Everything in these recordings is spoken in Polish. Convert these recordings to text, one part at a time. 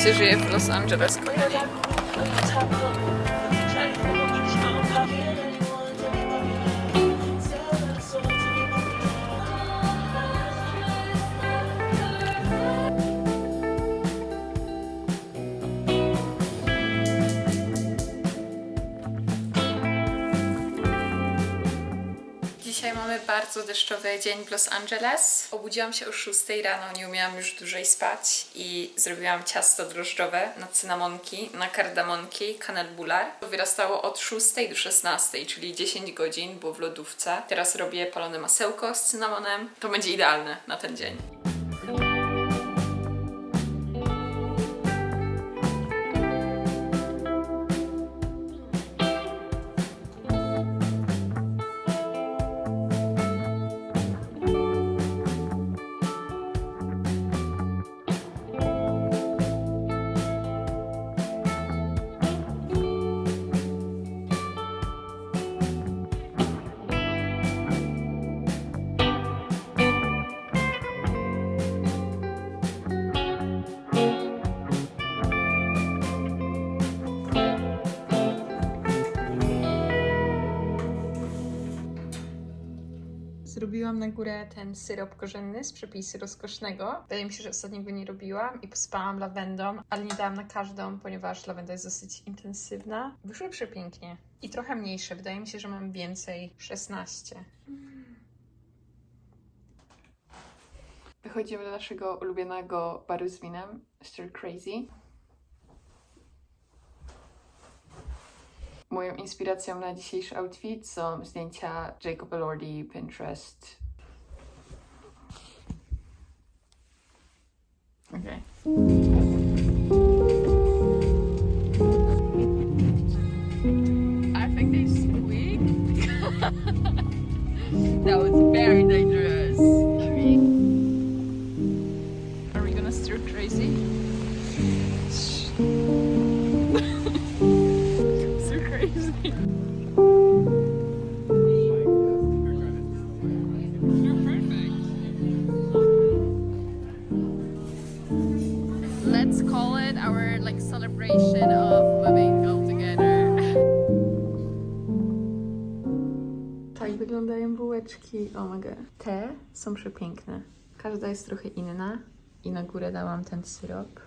się żyje w Los Angeles, kochani. Dzisiaj mamy bardzo deszczowy dzień w Los Angeles. Obudziłam się o 6 rano, nie umiałam już dłużej spać i zrobiłam ciasto drożdżowe na cynamonki, na kardamonki, canel bular. Wyrastało od 6 do 16, czyli 10 godzin, było w lodówce. Teraz robię palone masełko z cynamonem. To będzie idealne na ten dzień. Zrobiłam na górę ten syrop korzenny z przepisu rozkosznego. Wydaje mi się, że ostatnio go nie robiłam i pospałam lawendą, ale nie dałam na każdą, ponieważ lawenda jest dosyć intensywna. Wyszły przepięknie. I trochę mniejsze. Wydaje mi się, że mam więcej. 16. Wychodzimy do naszego ulubionego baru z winem, Stir Crazy. Moją inspiracją na dzisiejszy outfit są zdjęcia Jacob Elordi, Pinterest. Okay. I think they squeaked. That was very dangerous. Are we gonna stir crazy? Let's call it our celebration of moving all together. Tak wyglądają bułeczki. Oh my god. Te są przepiękne. Każda jest trochę inna i na górę dałam ten syrop.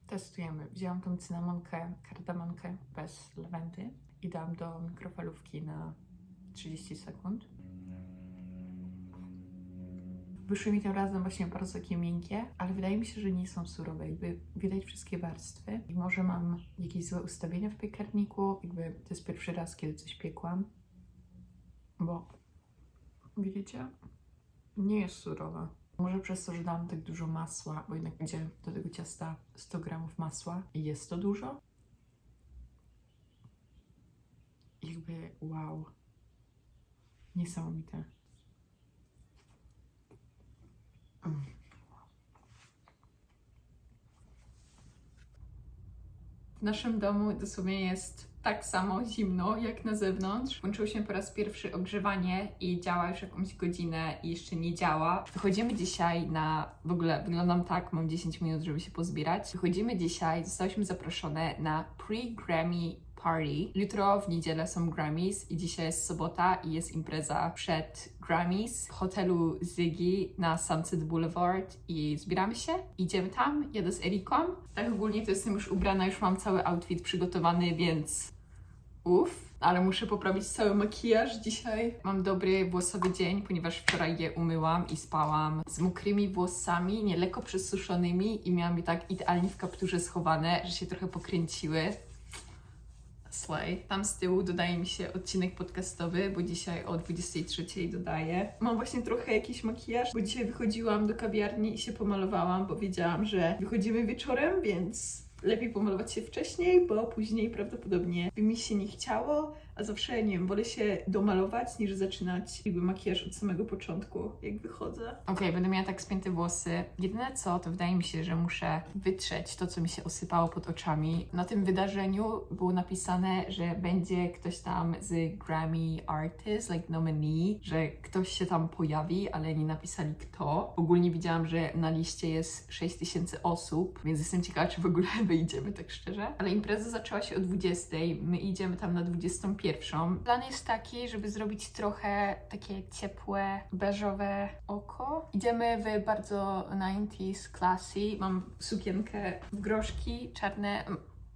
Testujemy. Wzięłam tą cynamonkę, kardamonkę bez lawendy i dałam do mikrofalówki na 30 sekund. Wyszły mi tym razem właśnie bardzo takie miękkie, ale wydaje mi się, że nie są surowe. Jakby widać wszystkie warstwy. I może mam jakieś złe ustawienia w piekarniku. Jakby to jest pierwszy raz, kiedy coś piekłam. Bo widzicie? Nie jest surowa. Może przez to, że dałam tak dużo masła, bo jednak idzie do tego ciasta 100 gramów masła i jest to dużo. Jakby wow. Niesamowite. W naszym domu dosłownie jest tak samo zimno jak na zewnątrz. Włączyło się po raz pierwszy ogrzewanie i działa już jakąś godzinę i jeszcze nie działa. Wychodzimy dzisiaj na... W ogóle wyglądam tak, mam 10 minut, żeby się pozbierać. Wychodzimy dzisiaj, zostałyśmy zaproszone na pre-Grammy party. Jutro w niedzielę są Grammys i dzisiaj jest sobota i jest impreza przed Grammys w hotelu Ziggy na Sunset Boulevard i zbieramy się, idziemy tam, jadę z Eriką. Tak ogólnie to jestem już ubrana, już mam cały outfit przygotowany, więc ale muszę poprawić cały makijaż dzisiaj. Mam dobry włosowy dzień, ponieważ wczoraj je umyłam i spałam z mokrymi włosami, nie lekko przesuszonymi i miałam je tak idealnie w kapturze schowane, że się trochę pokręciły. Slay. Tam z tyłu dodaje mi się odcinek podcastowy, bo dzisiaj o 23:00 dodaję. Mam właśnie trochę jakiś makijaż, bo dzisiaj wychodziłam do kawiarni i się pomalowałam, bo wiedziałam, że wychodzimy wieczorem, więc lepiej pomalować się wcześniej, bo później prawdopodobnie by mi się nie chciało, A zawsze, nie wiem, wolę się domalować, niż zaczynać jakby makijaż od samego początku, jak wychodzę. Okej, będę miała tak spięte włosy. Jedyne co, to wydaje mi się, że muszę wytrzeć to, co mi się osypało pod oczami. Na tym wydarzeniu było napisane, że będzie ktoś tam z Grammy Artist, like nominee, że ktoś się tam pojawi, ale nie napisali kto. Ogólnie widziałam, że na liście jest 6000 osób, więc jestem ciekawa, czy w ogóle wyjdziemy, tak szczerze. Ale impreza zaczęła się o 20, my idziemy tam na 21. Plan jest taki, żeby zrobić trochę takie ciepłe, beżowe oko. Idziemy w bardzo 90s classy. Mam sukienkę w groszki, czarne.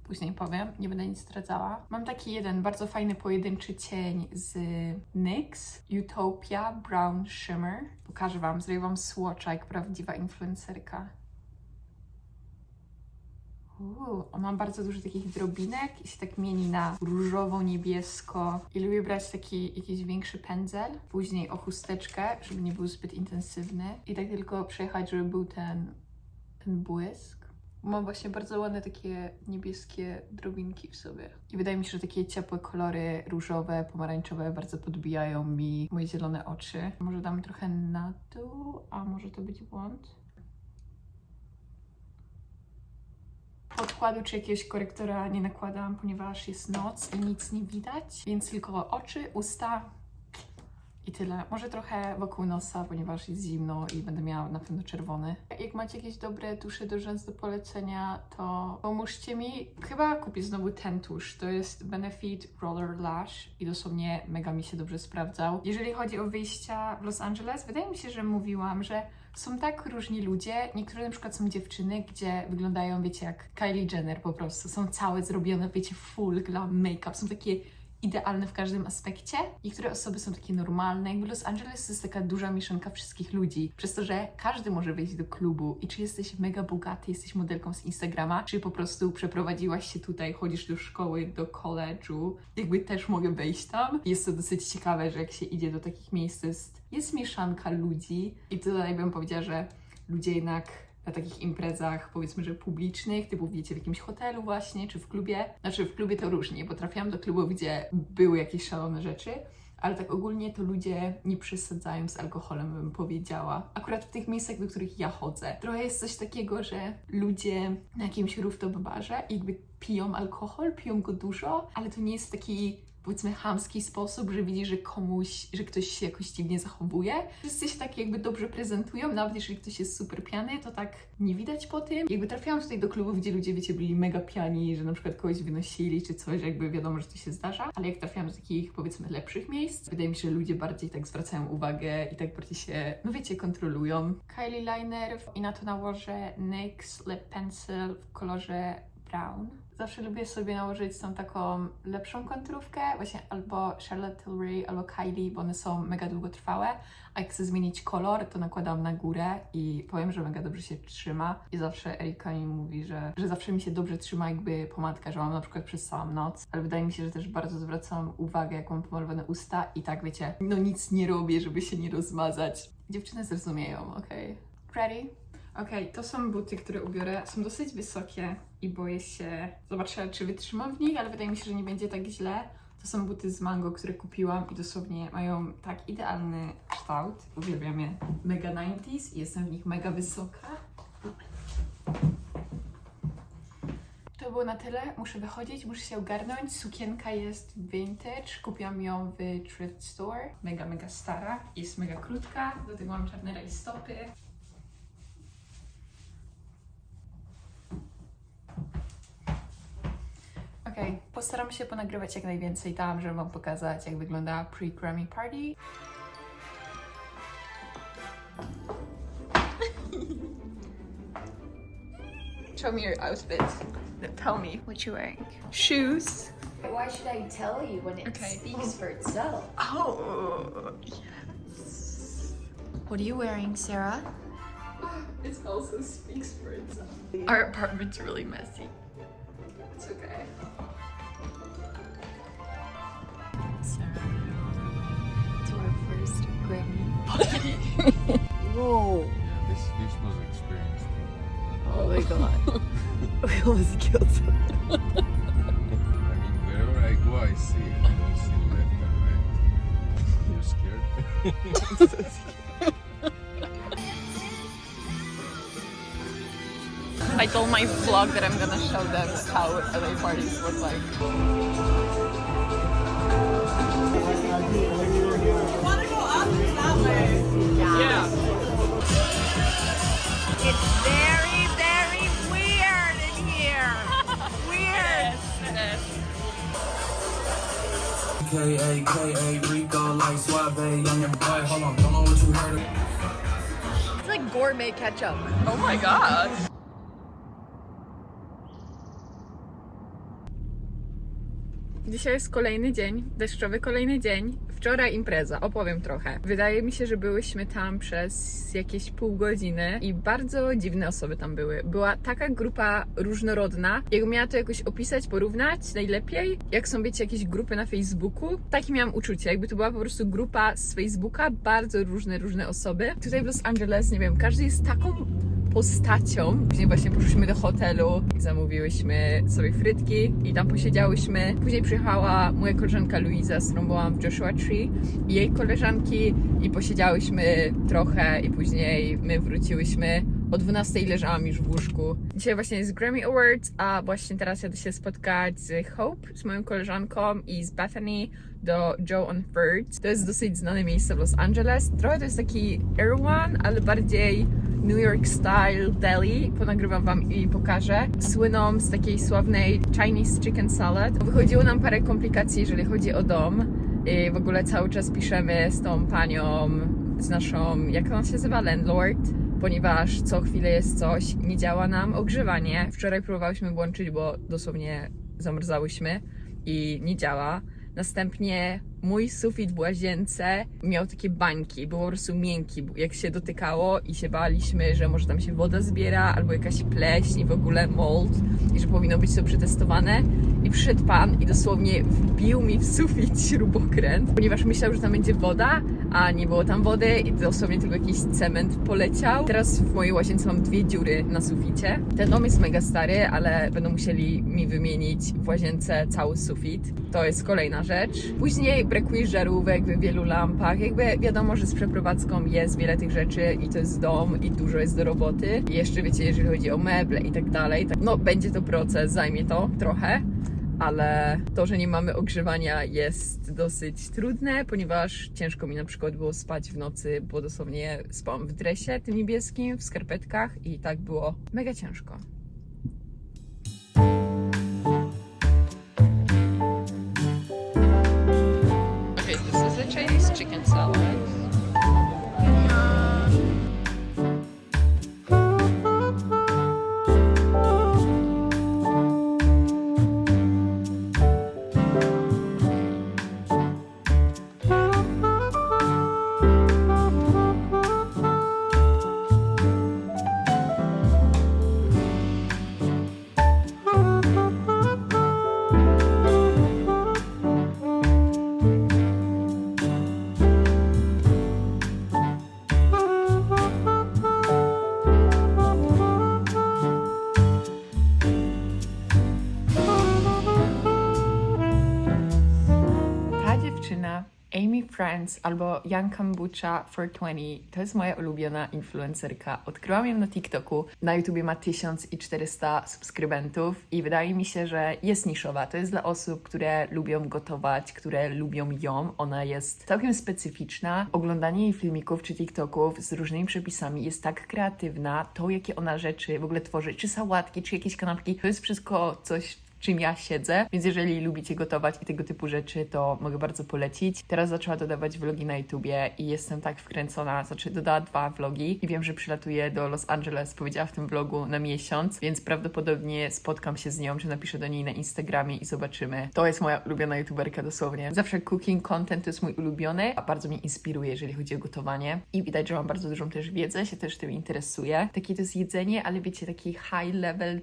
Później powiem, nie będę nic zdradzała. Mam taki jeden bardzo fajny pojedynczy cień z NYX, Utopia Brown Shimmer. Pokażę wam, zrobię wam swatcha jak prawdziwa influencerka. Mam bardzo dużo takich drobinek i się tak mieni na różowo, niebiesko. I lubię brać taki jakiś większy pędzel, później o chusteczkę, żeby nie był zbyt intensywny. I tak tylko przejechać, żeby był ten błysk. Mam właśnie bardzo ładne takie niebieskie drobinki w sobie. I wydaje mi się, że takie ciepłe kolory różowe, pomarańczowe bardzo podbijają mi moje zielone oczy. Może dam trochę na dół, a może to być błąd? Podkładu czy jakiegoś korektora nie nakładam, ponieważ jest noc i nic nie widać, więc tylko oczy, usta i tyle. Może trochę wokół nosa, ponieważ jest zimno i będę miała na pewno czerwony. Jak macie jakieś dobre tusze do rzęs do polecenia, to pomóżcie mi. Chyba kupię znowu ten tusz. To jest Benefit Roller Lash i dosłownie mega mi się dobrze sprawdzał. Jeżeli chodzi o wyjścia w Los Angeles, wydaje mi się, że mówiłam, że są tak różni ludzie. Niektóre na przykład są dziewczyny, gdzie wyglądają, wiecie, jak Kylie Jenner po prostu. Są całe zrobione, wiecie, full glam make-up. Są takie idealne w każdym aspekcie. Niektóre osoby są takie normalne. Jakby Los Angeles to jest taka duża mieszanka wszystkich ludzi. Przez to, że każdy może wejść do klubu. I czy jesteś mega bogaty, jesteś modelką z Instagrama, czy po prostu przeprowadziłaś się tutaj, chodzisz do szkoły, do college'u, jakby też mogę wejść tam. Jest to dosyć ciekawe, że jak się idzie do takich miejsc, jest mieszanka ludzi. I tutaj bym powiedziała, że ludzie jednak na takich imprezach, powiedzmy, że publicznych, typu wiecie, w jakimś hotelu właśnie, czy w klubie. Znaczy w klubie to różnie, bo trafiłam do klubu, gdzie były jakieś szalone rzeczy, ale tak ogólnie to ludzie nie przesadzają z alkoholem, bym powiedziała. Akurat w tych miejscach, do których ja chodzę. Trochę jest coś takiego, że ludzie na jakimś rooftop barze jakby piją alkohol, piją go dużo, ale to nie jest taki, powiedzmy, chamski sposób, że widzi, że ktoś się jakoś dziwnie zachowuje. Wszyscy się tak jakby dobrze prezentują, nawet jeżeli ktoś jest super pijany, to tak nie widać po tym. Jakby trafiałam tutaj do klubów, gdzie ludzie, wiecie, byli mega pijani, że na przykład kogoś wynosili czy coś, jakby wiadomo, że to się zdarza, ale jak trafiałam do takich, powiedzmy, lepszych miejsc, wydaje mi się, że ludzie bardziej tak zwracają uwagę i tak bardziej się, no wiecie, kontrolują. Kylie Liner i na to nałożę NYX Lip Pencil w kolorze brown. Zawsze lubię sobie nałożyć tą taką lepszą konturówkę, właśnie albo Charlotte Tilbury, albo Kylie, bo one są mega długotrwałe, a jak chcę zmienić kolor, to nakładam na górę i powiem, że mega dobrze się trzyma. I zawsze Erika mi mówi, że zawsze mi się dobrze trzyma jakby pomadka, że mam na przykład przez całą noc, ale wydaje mi się, że też bardzo zwracam uwagę, jak mam pomalowane usta i tak, wiecie, no nic nie robię, żeby się nie rozmazać. Dziewczyny zrozumieją, okej? Ready? Okej, to są buty, które ubiorę. Są dosyć wysokie i boję się... Zobaczę, czy wytrzymam w nich, ale wydaje mi się, że nie będzie tak źle. To są buty z Mango, które kupiłam i dosłownie mają tak idealny kształt. Uwielbiam je. Mega 90s i jestem w nich mega wysoka. To było na tyle. Muszę wychodzić, muszę się ogarnąć. Sukienka jest vintage. Kupiłam ją w thrift store. Mega, mega stara. Jest mega krótka. Do tego mam czarne rajstopy. Okej, postaram się ponagrywać jak najwięcej tam, żeby wam pokazać, jak wygląda pre-Grammy party. Show me your outfit. No, tell me what you're wearing. Shoes. Why should I tell you when it speaks for itself? Oh, yes. What are you wearing, Sarah? It also speaks for itself. Our apartment's really messy. It's okay. Sarah, to our first Grammy party. Whoa. Yeah, this was an experience. Oh my god. We almost killed someone. I mean, wherever I go, I see it. I don't see I told my vlog that I'm gonna show them how LA parties look like. Wanna go up that way? Yeah. It's very, very weird in here. Weird. K.A. Rico, like Suave, young and boy. Hold on, don't know what you heard. It's like gourmet ketchup. Oh my god. Dzisiaj jest kolejny dzień, deszczowy kolejny dzień. Wczoraj impreza, opowiem trochę. Wydaje mi się, że byłyśmy tam przez jakieś pół godziny i bardzo dziwne osoby tam były. Była taka grupa różnorodna. Jakbym miała to jakoś opisać, porównać najlepiej, jak są, wiecie, jakieś grupy na Facebooku. Takie miałam uczucie, jakby to była po prostu grupa z Facebooka, bardzo różne osoby. Tutaj w Los Angeles, nie wiem, każdy jest taką postacią. Później właśnie poszliśmy do hotelu i zamówiłyśmy sobie frytki i tam posiedziałyśmy. Później przyjechała moja koleżanka Luiza, z którą byłam w Joshua Tree, i jej koleżanki, i posiedziałyśmy trochę i później my wróciłyśmy. O 12 leżałam już w łóżku. Dzisiaj właśnie jest Grammy Awards, a właśnie teraz jadę się spotkać z Hope, z moją koleżanką, i z Bethany do Joe on Third. To jest dosyć znane miejsce w Los Angeles. Trochę to jest taki Erewhon, ale bardziej New York style deli. Ponagrywam wam i pokażę. Słyną z takiej sławnej Chinese chicken salad. Wychodziło nam parę komplikacji, jeżeli chodzi o dom. I w ogóle cały czas piszemy z tą panią, z naszą, jak ona się nazywa, landlord, ponieważ co chwilę jest coś, nie działa nam ogrzewanie. Wczoraj próbowałyśmy włączyć, bo dosłownie zamarzałyśmy i nie działa. Następnie mój sufit w łazience miał takie bańki, był po prostu miękki, jak się dotykało, i się baliśmy, że może tam się woda zbiera, albo jakaś pleśń i w ogóle mold, i że powinno być to przetestowane. I przyszedł pan i dosłownie wbił mi w sufit śrubokręt, ponieważ myślał, że tam będzie woda, a nie było tam wody i dosłownie tylko jakiś cement poleciał. Teraz w mojej łazience mam 2 dziury na suficie. Ten dom jest mega stary, ale będą musieli mi wymienić w łazience cały sufit. To jest kolejna rzecz. Później brakuje żarówek w wielu lampach. Jakby wiadomo, że z przeprowadzką jest wiele tych rzeczy i to jest dom i dużo jest do roboty. I jeszcze wiecie, jeżeli chodzi o meble i tak dalej, no będzie to proces, zajmie to trochę. Ale to, że nie mamy ogrzewania, jest dosyć trudne, ponieważ ciężko mi na przykład było spać w nocy, bo dosłownie spałam w dresie tym niebieskim, w skarpetkach, i tak było mega ciężko. Okay, this is a Chinese chicken salad. Amy Friends albo Young Kombucha 420 to jest moja ulubiona influencerka. Odkryłam ją na TikToku. Na YouTubie ma 1400 subskrybentów i wydaje mi się, że jest niszowa. To jest dla osób, które lubią gotować, które lubią ją. Ona jest całkiem specyficzna. Oglądanie jej filmików czy TikToków z różnymi przepisami jest tak kreatywna. To, jakie ona rzeczy w ogóle tworzy, czy sałatki, czy jakieś kanapki, to jest wszystko coś, czym ja siedzę, więc jeżeli lubicie gotować i tego typu rzeczy, to mogę bardzo polecić. Teraz zaczęła dodawać vlogi na YouTubie i jestem tak wkręcona, dodała 2 vlogi i wiem, że przylatuję do Los Angeles, powiedziała w tym vlogu, na miesiąc, więc prawdopodobnie spotkam się z nią, czy napiszę do niej na Instagramie i zobaczymy. To jest moja ulubiona youtuberka dosłownie. Zawsze cooking content to jest mój ulubiony, a bardzo mnie inspiruje, jeżeli chodzi o gotowanie i widać, że mam bardzo dużą też wiedzę, się też tym interesuję. Takie to jest jedzenie, ale wiecie, taki high level,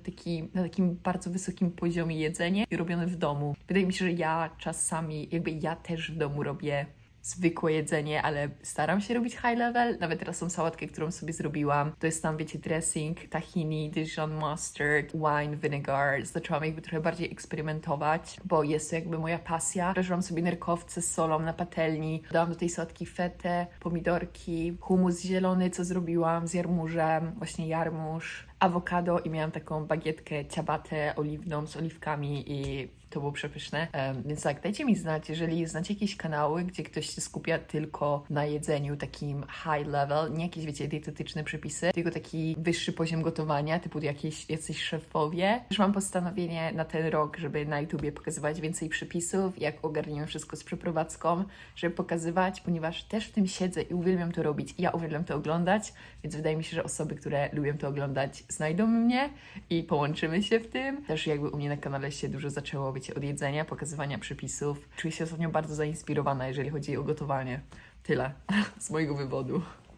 na takim bardzo wysokim poziomie jedzenie i robione w domu. Wydaje mi się, że ja czasami, ja też w domu robię zwykłe jedzenie, ale staram się robić high level. Nawet teraz są sałatkę, którą sobie zrobiłam. To jest tam, wiecie, dressing, tahini, Dijon mustard, wine, vinegar. Zaczęłam jakby trochę bardziej eksperymentować, bo jest to jakby moja pasja. Prażyłam sobie nerkowce z solą na patelni. Dałam do tej sałatki fetę, pomidorki, hummus zielony, co zrobiłam z jarmużem, właśnie jarmuż, awokado i miałam taką bagietkę ciabatę oliwną z oliwkami i to było przepyszne. Więc tak, dajcie mi znać, jeżeli znacie jakieś kanały, gdzie ktoś się skupia tylko na jedzeniu takim high level, nie jakieś, wiecie, dietetyczne przepisy, tylko taki wyższy poziom gotowania, typu jacyś szefowie. Już mam postanowienie na ten rok, żeby na YouTubie pokazywać więcej przepisów, jak ogarniam wszystko z przeprowadzką, żeby pokazywać, ponieważ też w tym siedzę i uwielbiam to robić i ja uwielbiam to oglądać, więc wydaje mi się, że osoby, które lubią to oglądać, znajdą mnie i połączymy się w tym. Też jakby u mnie na kanale się dużo zaczęło, wiecie, od jedzenia, pokazywania przepisów. Czuję się ostatnio bardzo zainspirowana, jeżeli chodzi o gotowanie. Tyle z mojego wywodu.